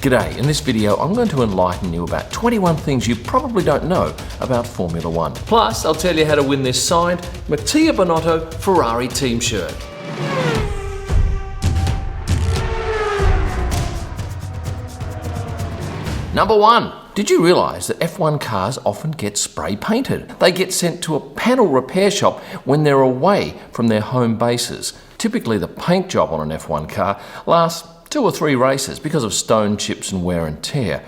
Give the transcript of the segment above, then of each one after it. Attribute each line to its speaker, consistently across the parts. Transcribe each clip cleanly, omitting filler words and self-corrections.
Speaker 1: G'day, in this video I'm going to enlighten you about 21 things you probably don't know about Formula One. Plus, I'll tell you how to win this signed Mattia Binotto Ferrari team shirt. Number 1. Did you realise that F1 cars often get spray painted? They get sent to a panel repair shop when they're away from their home bases. Typically the paint job on an F1 car lasts 2 or 3 races because of stone chips and wear and tear.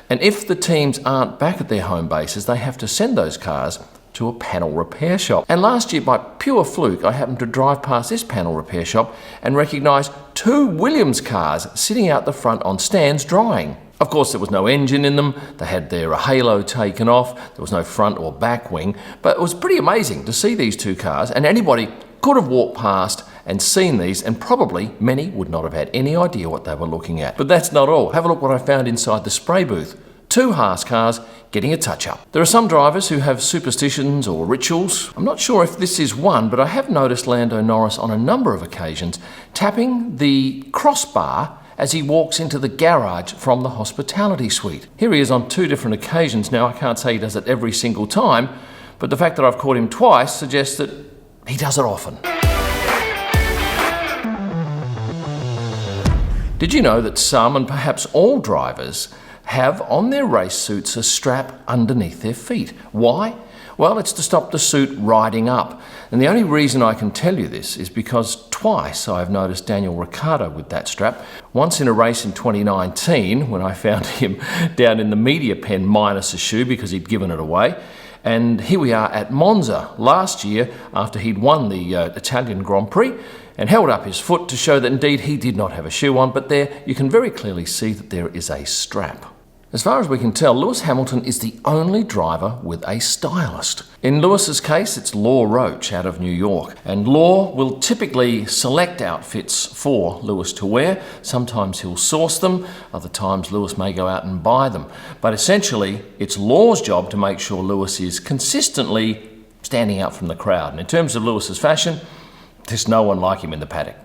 Speaker 1: And if the teams aren't back at their home bases, they have to send those cars to a panel repair shop. And last year, by pure fluke, I happened to drive past this panel repair shop and recognise 2 Williams cars sitting out the front on stands drying. Of course, there was no engine in them, they had their halo taken off, there was no front or back wing, but it was pretty amazing to see these 2 cars, and anybody could have walked past and seen these, and probably many would not have had any idea what they were looking at. But that's not all. Have a look what I found inside the spray booth. 2 Haas cars getting a touch-up. There are some drivers who have superstitions or rituals. I'm not sure if this is one, but I have noticed Lando Norris on a number of occasions tapping the crossbar as he walks into the garage from the hospitality suite. Here he is on 2 different occasions. Now, I can't say he does it every single time, but the fact that I've caught him twice suggests that he does it often. Did you know that some, and perhaps all drivers, have on their race suits a strap underneath their feet? Why? Well, it's to stop the suit riding up. And the only reason I can tell you this is because twice I've noticed Daniel Ricciardo with that strap. Once in a race in 2019, when I found him down in the media pen minus a shoe because he'd given it away. And here we are at Monza last year after he'd won the Italian Grand Prix and held up his foot to show that indeed he did not have a shoe on, but there you can very clearly see that there is a strap. As far as we can tell, Lewis Hamilton is the only driver with a stylist. In Lewis's case, it's Law Roach out of New York. And Law will typically select outfits for Lewis to wear. Sometimes he'll source them, other times Lewis may go out and buy them. But essentially, it's Law's job to make sure Lewis is consistently standing out from the crowd. And in terms of Lewis's fashion, there's no one like him in the paddock.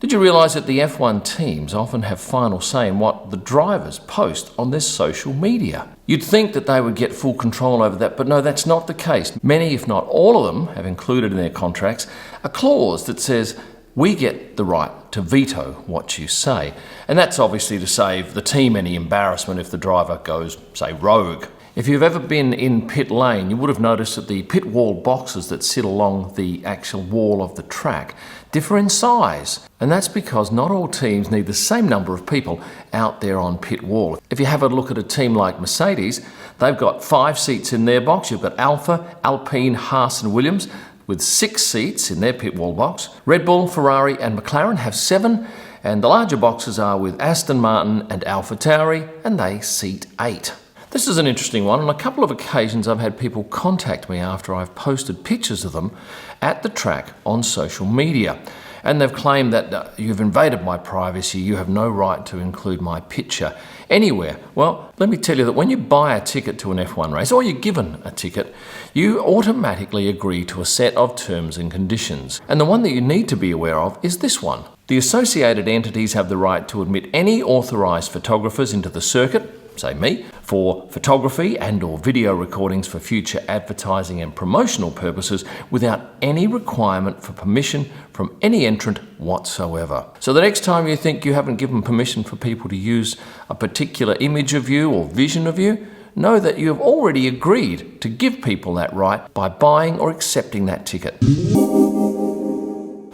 Speaker 1: Did you realise that the F1 teams often have final say in what the drivers post on their social media? You'd think that they would get full control over that, but no, that's not the case. Many, if not all of them, have included in their contracts a clause that says, we get the right to veto what you say. And that's obviously to save the team any embarrassment if the driver goes, say, rogue. If you've ever been in pit lane, you would have noticed that the pit wall boxes that sit along the actual wall of the track differ in size. And that's because not all teams need the same number of people out there on pit wall. If you have a look at a team like Mercedes, they've got 5 seats in their box. You've got Alfa, Alpine, Haas and Williams with 6 seats in their pit wall box. Red Bull, Ferrari and McLaren have 7, and the larger boxes are with Aston Martin and AlphaTauri, and they seat 8. This is an interesting one. On a couple of occasions I've had people contact me after I've posted pictures of them at the track on social media. And they've claimed that you've invaded my privacy, you have no right to include my picture anywhere. Well, let me tell you that when you buy a ticket to an F1 race, or you're given a ticket, you automatically agree to a set of terms and conditions. And the one that you need to be aware of is this one. The associated entities have the right to admit any authorised photographers into the circuit, say me, for photography and or video recordings for future advertising and promotional purposes without any requirement for permission from any entrant whatsoever. So the next time you think you haven't given permission for people to use a particular image of you or vision of you, know that you have already agreed to give people that right by buying or accepting that ticket.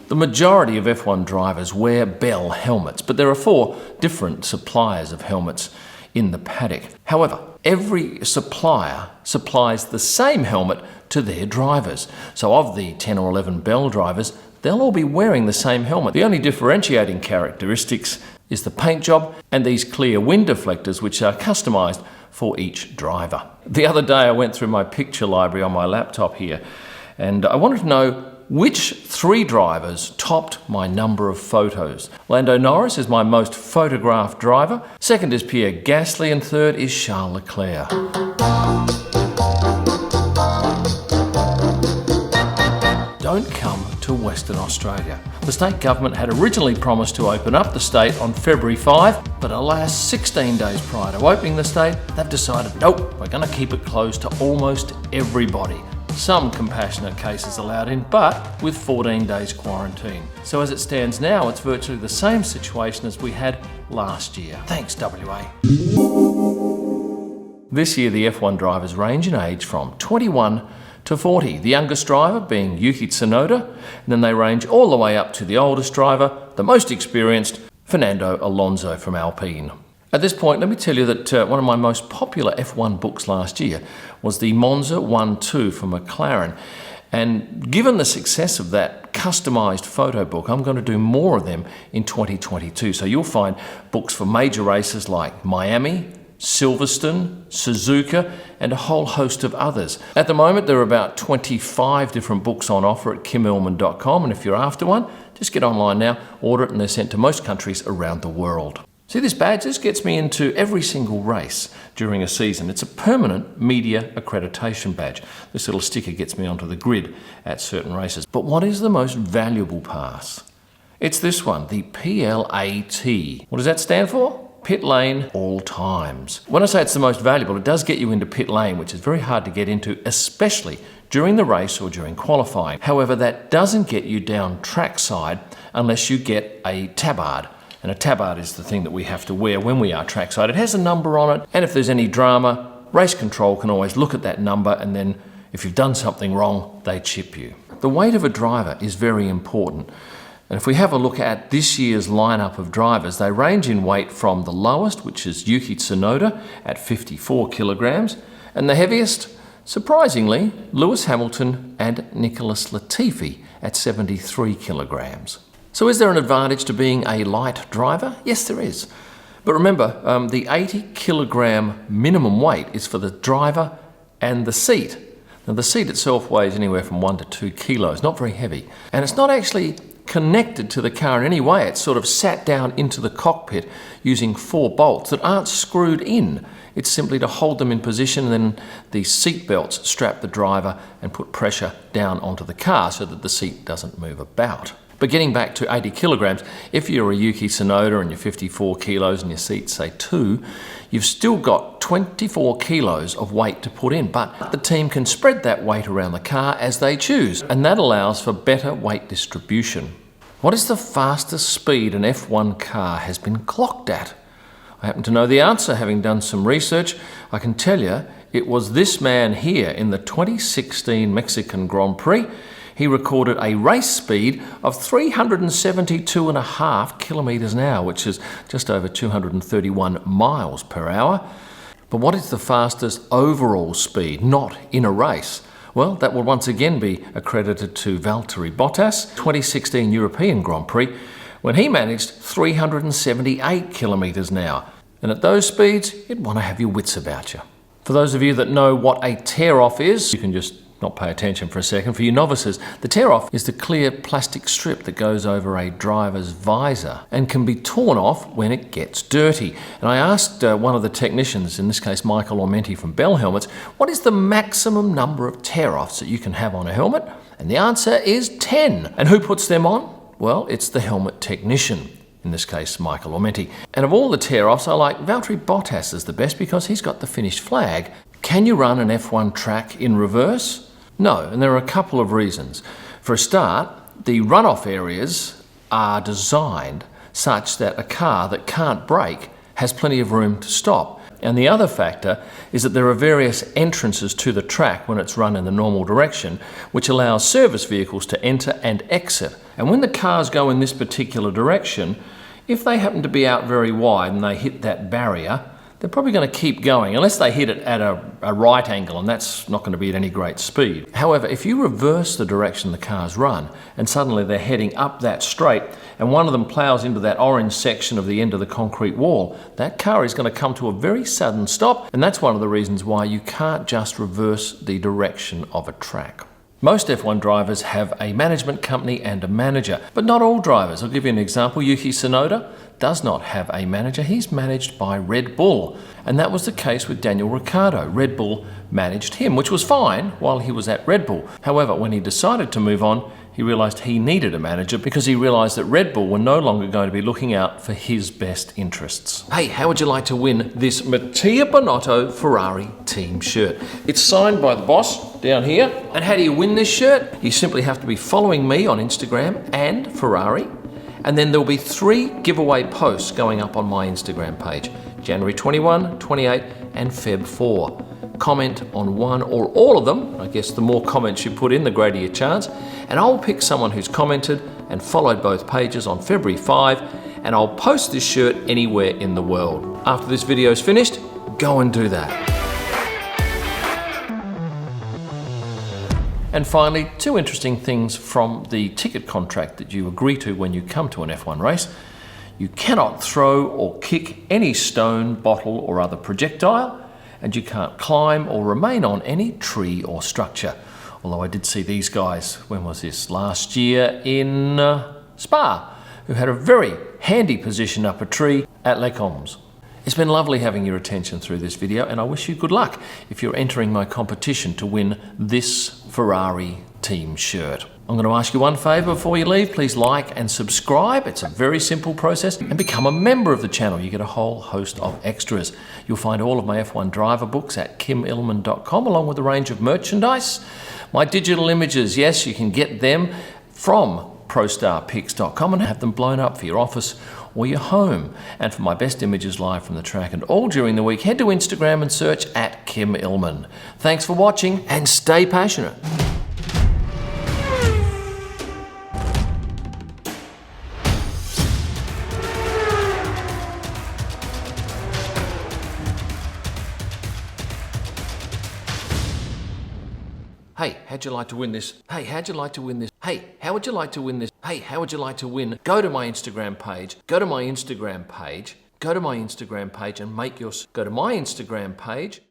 Speaker 1: The majority of F1 drivers wear Bell helmets, but there are 4 different suppliers of helmets in the paddock. However, every supplier supplies the same helmet to their drivers. So of the 10 or 11 Bell drivers, they'll all be wearing the same helmet. The only differentiating characteristics is the paint job and these clear wind deflectors which are customised for each driver. The other day I went through my picture library on my laptop here and I wanted to know which 3 drivers topped my number of photos. Lando Norris is my most photographed driver, second is Pierre Gasly, and third is Charles Leclerc. Don't come to Western Australia. The state government had originally promised to open up the state on February 5, but alas, 16 days prior to opening the state, they've decided, nope, we're going to keep it closed to almost everybody. Some compassionate cases allowed in, but with 14 days quarantine. So as it stands now, it's virtually the same situation as we had last year. Thanks, WA. This year, the F1 drivers range in age from 21 to 40, the youngest driver being Yuki Tsunoda, and then they range all the way up to the oldest driver, the most experienced, Fernando Alonso from Alpine. At this point, let me tell you that one of my most popular F1 books last year was the Monza 1-2 from McLaren. And given the success of that customised photo book, I'm going to do more of them in 2022. So you'll find books for major races like Miami, Silverstone, Suzuka, and a whole host of others. At the moment, there are about 25 different books on offer at kimillman.com, and if you're after one, just get online now, order it, and they're sent to most countries around the world. See this badge? This gets me into every single race during a season. It's a permanent media accreditation badge. This little sticker gets me onto the grid at certain races. But what is the most valuable pass? It's this one, the PLAT. What does that stand for? Pit lane all times. When I say it's the most valuable, it does get you into pit lane, which is very hard to get into, especially during the race or during qualifying. However, that doesn't get you down trackside unless you get a tabard. And a tabard is the thing that we have to wear when we are trackside. It has a number on it, and if there's any drama, race control can always look at that number, and then if you've done something wrong, they chip you. The weight of a driver is very important. And if we have a look at this year's lineup of drivers, they range in weight from the lowest, which is Yuki Tsunoda at 54 kilograms, and the heaviest, surprisingly, Lewis Hamilton and Nicholas Latifi at 73 kilograms. So is there an advantage to being a light driver? Yes, there is. But remember, the 80 kilogram minimum weight is for the driver and the seat. Now the seat itself weighs anywhere from 1 to 2 kilos, not very heavy. And it's not actually connected to the car in any way. It's sort of sat down into the cockpit using 4 bolts that aren't screwed in. It's simply to hold them in position, and then the seat belts strap the driver and put pressure down onto the car so that the seat doesn't move about. But getting back to 80 kilograms, if you're a Yuki Tsunoda and you're 54 kilos and your seat's say 2, you've still got 24 kilos of weight to put in, but the team can spread that weight around the car as they choose, and that allows for better weight distribution. What is the fastest speed an F1 car has been clocked at? I happen to know the answer, having done some research. I can tell you it was this man here in the 2016 Mexican Grand Prix. He recorded a race speed of 372.5 kilometres an hour, which is just over 231 miles per hour. But what is the fastest overall speed, not in a race? Well, that will once again be accredited to Valtteri Bottas, 2016 European Grand Prix, when he managed 378 kilometres an hour. And at those speeds, you'd want to have your wits about you. For those of you that know what a tear-off is, you can just not pay attention for a second. For you novices, the tear-off is the clear plastic strip that goes over a driver's visor and can be torn off when it gets dirty. And I asked one of the technicians, in this case Michael Ormenti from Bell Helmets, what is the maximum number of tear-offs that you can have on a helmet? And the answer is 10. And who puts them on? Well, it's the helmet technician. In this case, Michael Ormenti. And of all the tear-offs, I like Valtteri Bottas as the best because he's got the finished flag. Can you run an F1 track in reverse? No, and there are a couple of reasons. For a start, the runoff areas are designed such that a car that can't brake has plenty of room to stop. And the other factor is that there are various entrances to the track when it's run in the normal direction, which allows service vehicles to enter and exit. And when the cars go in this particular direction, if they happen to be out very wide and they hit that barrier, they're probably going to keep going unless they hit it at a right angle, and that's not going to be at any great speed. However, if you reverse the direction the cars run and suddenly they're heading up that straight and one of them plows into that orange section of the end of the concrete wall, that car is going to come to a very sudden stop, and that's one of the reasons why you can't just reverse the direction of a track. Most F1 drivers have a management company and a manager, but not all drivers. I'll give you an example. Yuki Tsunoda does not have a manager. He's managed by Red Bull, and that was the case with Daniel Ricciardo. Red Bull managed him, which was fine while he was at Red Bull. However, when he decided to move on, he realised he needed a manager because he realised that Red Bull were no longer going to be looking out for his best interests. Hey, how would you like to win this Mattia Binotto Ferrari team shirt? It's signed by the boss down here. And how do you win this shirt? You simply have to be following me on Instagram and Ferrari. And then there'll be 3 giveaway posts going up on my Instagram page. January 21, 28 and Feb 4. Comment on one or all of them. I guess the more comments you put in, the greater your chance. And I'll pick someone who's commented and followed both pages on February 5, and I'll post this shirt anywhere in the world. After this video is finished, go and do that. And finally, 2 interesting things from the ticket contract that you agree to when you come to an F1 race. You cannot throw or kick any stone, bottle or other projectile, and you can't climb or remain on any tree or structure. Although I did see these guys, when was this? Last year in Spa, who had a very handy position up a tree at Les Combes. It's been lovely having your attention through this video, and I wish you good luck if you're entering my competition to win this Ferrari team shirt. I'm going to ask you one favour before you leave. Please like and subscribe. It's a very simple process. And become a member of the channel. You get a whole host of extras. You'll find all of my F1 driver books at kimillman.com, along with a range of merchandise. My digital images, yes, you can get them from prostarpics.com and have them blown up for your office or your home. And for my best images live from the track and all during the week, head to Instagram and search at Kim Illman. Thanks for watching and stay passionate. Hey, how'd you like to win this? Hey, how'd you like to win this? Hey, how would you like to win this? Hey, how would you like to win? Go to my Instagram page. Go to my Instagram page. Go to my Instagram page and make your... Go to my Instagram page.